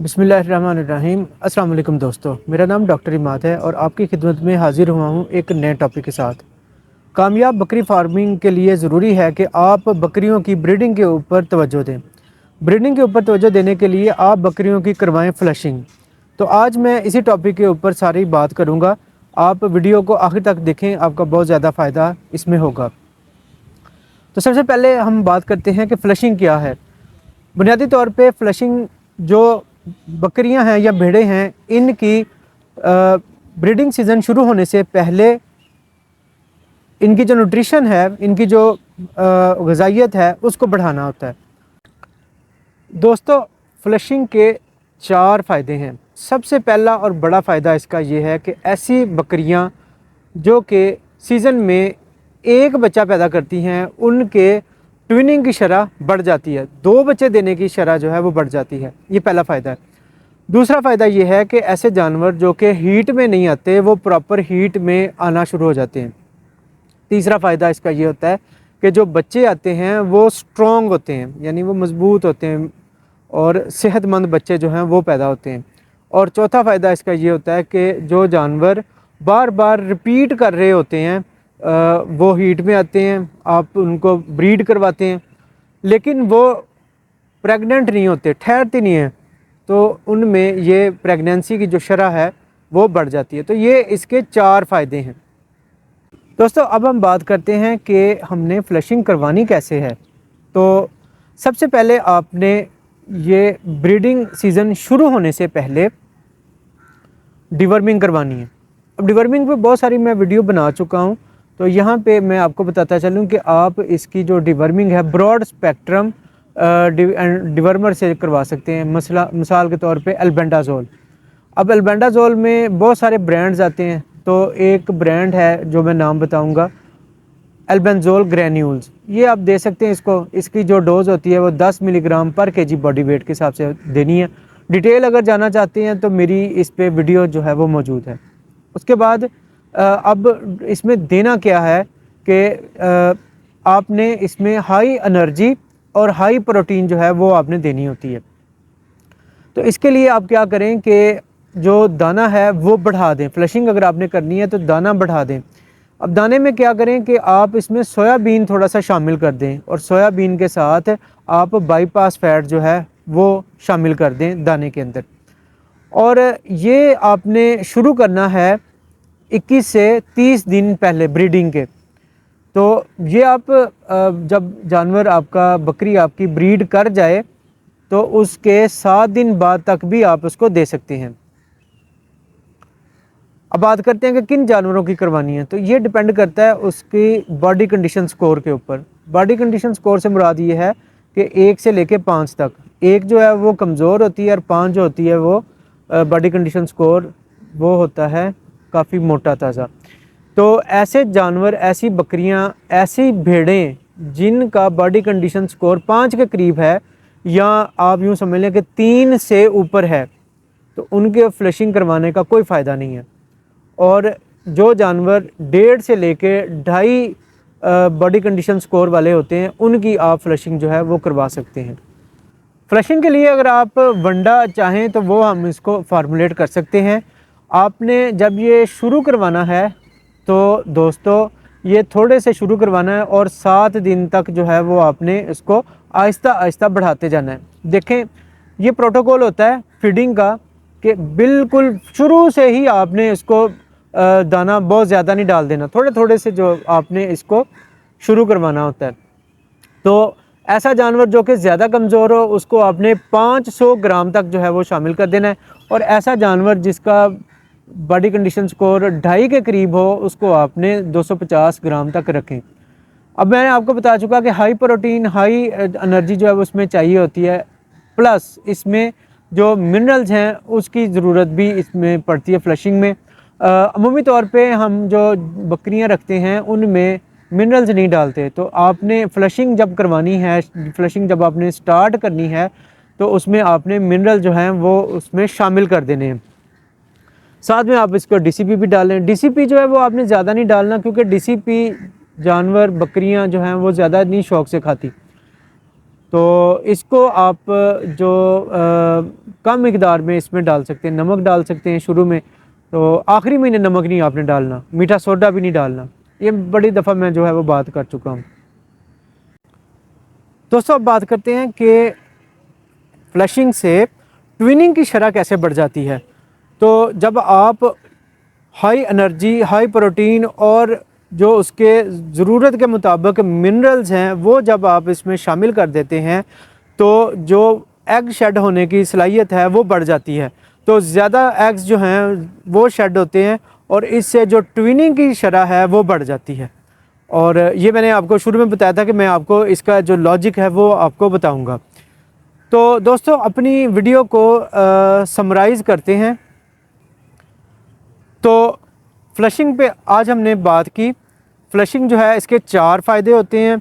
बिस्मिल्लाहिर्रहमानिर्रहीम। अस्सलाम वालेकुम दोस्तों, मेरा नाम डॉक्टर इमाद है और आपकी खिदमत में हाजिर हुआ हूँ एक नए टॉपिक के साथ। कामयाब बकरी फार्मिंग के लिए ज़रूरी है कि आप बकरियों की ब्रीडिंग के ऊपर तवज्जो दें। ब्रीडिंग के ऊपर तवज्जो देने के लिए आप बकरियों की करवाएं फ्लशिंग। तो आज मैं इसी टॉपिक के ऊपर सारी बात करूँगा। आप वीडियो को आखिर तक देखें, आपका बहुत ज़्यादा फ़ायदा इसमें होगा। तो सबसे पहले हम बात करते हैं कि फ़्लशिंग क्या है। बुनियादी तौर पे फ़्लशिंग जो बकरियां हैं या भेड़ें हैं, इनकी ब्रीडिंग सीज़न शुरू होने से पहले इनकी जो न्यूट्रिशन है, इनकी जो ग़िज़ाइयत है, उसको बढ़ाना होता है। दोस्तों, फ़्लशिंग के 4 फ़ायदे हैं। सबसे पहला और बड़ा फ़ायदा इसका ये है कि ऐसी बकरियां जो कि सीज़न में एक बच्चा पैदा करती हैं, उनके ट्विनिंग की शरह बढ़ जाती है। 2 बच्चे देने की शरह जो है वो बढ़ जाती है। ये पहला फ़ायदा है। दूसरा फ़ायदा ये है कि ऐसे जानवर जो कि हीट में नहीं आते, वो प्रॉपर हीट में आना शुरू हो जाते हैं। तीसरा फ़ायदा इसका ये होता है कि जो बच्चे आते हैं वो स्ट्रॉन्ग होते हैं, यानी वो मज़बूत होते हैं और सेहतमंद बच्चे जो हैं वो पैदा होते हैं। और चौथा फ़ायदा इसका ये होता है कि जो जानवर बार बार रिपीट कर रहे होते हैं, वो हीट में आते हैं, आप उनको ब्रीड करवाते हैं, लेकिन वो प्रेग्नेंट नहीं होते, ठहरते नहीं हैं, तो उनमें ये प्रेगनेंसी की जो शरह है वो बढ़ जाती है। तो ये इसके 4 फ़ायदे हैं। दोस्तों, अब हम बात करते हैं कि हमने फ्लशिंग करवानी कैसे है। तो सबसे पहले आपने ये ब्रीडिंग सीज़न शुरू होने से पहले डिवर्मिंग करवानी है। अब डिवर्मिंग पे बहुत सारी मैं वीडियो बना चुका हूँ, तो यहाँ पे मैं आपको बताता चलूँ कि आप इसकी जो डिवर्मिंग है ब्रॉड स्पेक्ट्रम डिवर्मर से करवा सकते हैं। मिसाल के तौर पे एल्बेंडाजोल। अब एल्बेंडाजोल में बहुत सारे ब्रांड्स आते हैं, तो एक ब्रांड है जो मैं नाम बताऊंगा, एल्बेंजोल ग्रैन्यूल्स। ये आप दे सकते हैं इसको। इसकी जो डोज़ होती है वो 10 मिलीग्राम पर केजी बॉडी वेट के हिसाब से देनी है। डिटेल अगर जाना चाहते हैं तो मेरी इस पे वीडियो जो है वो मौजूद है। उसके बाद अब इसमें देना क्या है कि आपने इसमें हाई एनर्जी और हाई प्रोटीन जो है वो आपने देनी होती है। तो इसके लिए आप क्या करें कि जो दाना है वो बढ़ा दें। फ्लशिंग अगर आपने करनी है तो दाना बढ़ा दें। अब दाने में क्या करें कि आप इसमें सोयाबीन थोड़ा सा शामिल कर दें और सोयाबीन के साथ आप बाईपास फैट जो है वो शामिल कर दें दाने के अंदर। और ये आपने शुरू करना है 21 से 30 दिन पहले ब्रीडिंग के। तो ये आप जब जानवर आपका, बकरी आपकी ब्रीड कर जाए तो उसके 7 दिन बाद तक भी आप उसको दे सकते हैं। अब बात करते हैं कि किन जानवरों की करवानी है। तो ये डिपेंड करता है उसकी बॉडी कंडीशन स्कोर के ऊपर। बॉडी कंडीशन स्कोर से मुराद ये है कि 1 से लेके 5 तक। 1 जो है वो कमज़ोर होती है और 5 जो होती है वो बॉडी कंडीशन स्कोर वो होता है काफ़ी मोटा ताज़ा। तो ऐसे जानवर, ऐसी बकरियां, ऐसी भेड़ें जिनका बॉडी कंडीशन स्कोर 5 के करीब है, या आप यूँ समझ लें कि 3 से ऊपर है, तो उनके फ्लशिंग करवाने का कोई फ़ायदा नहीं है। और जो जानवर 1.5 से लेके 2.5 बॉडी कंडीशन स्कोर वाले होते हैं, उनकी आप फ्लशिंग जो है वो करवा सकते हैं। फ्लशिंग के लिए अगर आप वंडा चाहें तो वो हम इसको फार्मूलेट कर सकते हैं। आपने जब ये शुरू करवाना है तो दोस्तों ये थोड़े से शुरू करवाना है और 7 दिन तक जो है वो आपने इसको आहिस्ता आहिस्ता बढ़ाते जाना है। देखें, ये प्रोटोकॉल होता है फीडिंग का कि बिल्कुल शुरू से ही आपने इसको दाना बहुत ज़्यादा नहीं डाल देना, थोड़े थोड़े से जो आपने इसको शुरू करवाना होता है। तो ऐसा जानवर जो कि ज़्यादा कमज़ोर हो उसको आपने 500 ग्राम तक जो है वो शामिल कर देना है, और ऐसा जानवर जिसका बॉडी कंडीशन स्कोर 2.5 के करीब हो उसको आपने 250 ग्राम तक रखें। अब मैंने आपको बता चुका कि हाई प्रोटीन, हाई एनर्जी जो है वो उसमें चाहिए होती है, प्लस इसमें जो मिनरल्स हैं उसकी ज़रूरत भी इसमें पड़ती है फ्लशिंग में। अमूमी तौर पे हम जो बकरियां रखते हैं उनमें मिनरल्स नहीं डालते। तो आपने फ्लशिंग जब करवानी है, फ्लशिंग जब आपने स्टार्ट करनी है, तो उसमें आपने मिनरल जो हैं वो उसमें शामिल कर देने हैं। साथ में आप इसको डीसीपी भी डालें। डीसीपी जो है वो आपने ज़्यादा नहीं डालना, क्योंकि डीसीपी जानवर, बकरियां जो हैं वो ज़्यादा नहीं शौक से खाती। तो इसको आप जो कम मिकदार में इसमें डाल सकते हैं, नमक डाल सकते हैं शुरू में, तो आखिरी महीने नमक नहीं आपने डालना, मीठा सोडा भी नहीं डालना। ये बड़ी दफ़ा मैं जो है वो बात कर चुका हूँ। दोस्तों अब बात करते हैं कि फ्लशिंग से ट्विनिंग की शरह कैसे बढ़ जाती है। तो जब आप हाई एनर्जी, हाई प्रोटीन और जो उसके ज़रूरत के मुताबिक मिनरल्स हैं वो जब आप इसमें शामिल कर देते हैं तो जो एग शेड होने की सलाहियत है वो बढ़ जाती है। तो ज़्यादा एग्स जो हैं वो शेड होते हैं और इससे जो ट्विनिंग की शरह है वो बढ़ जाती है। और ये मैंने आपको शुरू में बताया था कि मैं आपको इसका जो लॉजिक है वो आपको बताऊंगा। तो दोस्तों अपनी वीडियो को समराइज़ करते हैं। तो फ्लशिंग पे आज हमने बात की। फ्लशिंग जो है इसके 4 फ़ायदे होते हैं।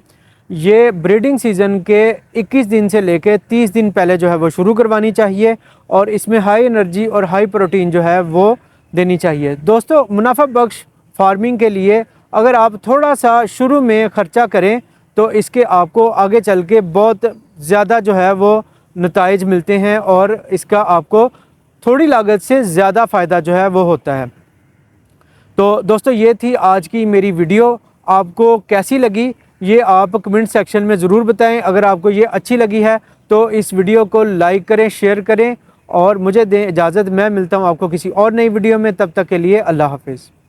ये ब्रीडिंग सीज़न के 21 दिन से लेकर 30 दिन पहले जो है वो शुरू करवानी चाहिए और इसमें हाई एनर्जी और हाई प्रोटीन जो है वो देनी चाहिए। दोस्तों मुनाफा बख्श फार्मिंग के लिए अगर आप थोड़ा सा शुरू में ख़र्चा करें तो इसके आपको आगे चल के बहुत ज़्यादा जो है वो नताइज मिलते हैं और इसका आपको थोड़ी लागत से ज़्यादा फ़ायदा जो है वो होता है। तो दोस्तों ये थी आज की मेरी वीडियो। आपको कैसी लगी ये आप कमेंट सेक्शन में ज़रूर बताएं। अगर आपको ये अच्छी लगी है तो इस वीडियो को लाइक करें, शेयर करें और मुझे दें इजाज़त। मैं मिलता हूँ आपको किसी और नई वीडियो में, तब तक के लिए अल्लाह हाफ़िज़।